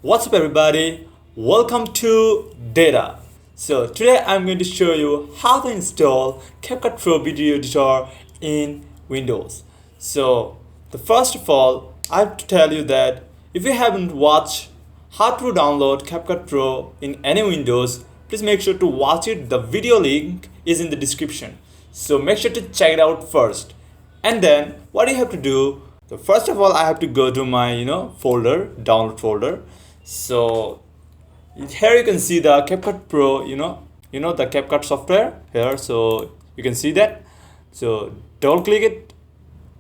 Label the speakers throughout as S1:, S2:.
S1: What's up everybody? Welcome to Data. So today I'm going to show you how to install Capcut Pro video editor in Windows. So the first of all, I have to tell you that if you haven't watched how to download Capcut Pro in any Windows, please make sure to watch it. The video link is in the description. So make sure to check it out first. And then what do you have to do? So first of all, I have to go to my folder, download folder. So here you can see the Capcut Pro, the Capcut software here. So you can see that. So double click it,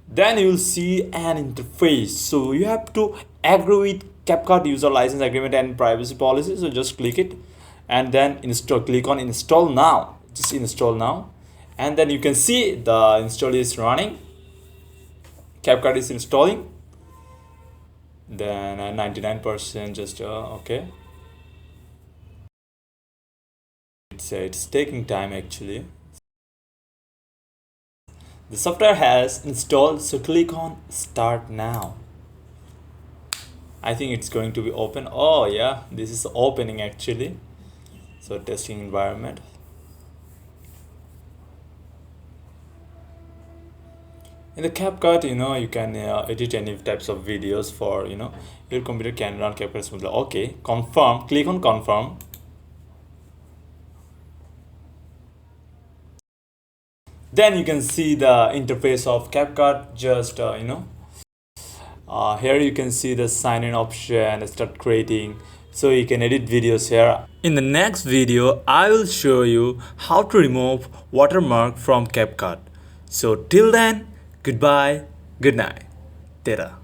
S1: then you will see an interface. So you have to agree with Capcut user license agreement and privacy policy. So just click it and then install. Click on install now. Just install now, and then you can see the install is running. Capcut is installing. Then 99% just okay. It's taking time actually. The software has installed, so click on start now. I think it's going to be open. Oh yeah, this is opening actually. So testing environment. In the Capcut, you can edit any types of videos for your computer can run Capcut smoothly. Okay, confirm. Click on confirm. Then you can see the interface of Capcut. Just here you can see the sign in option, start creating, so you can edit videos here. In the next video I will show you how to remove watermark from Capcut. So till then, goodbye, good night, Tera.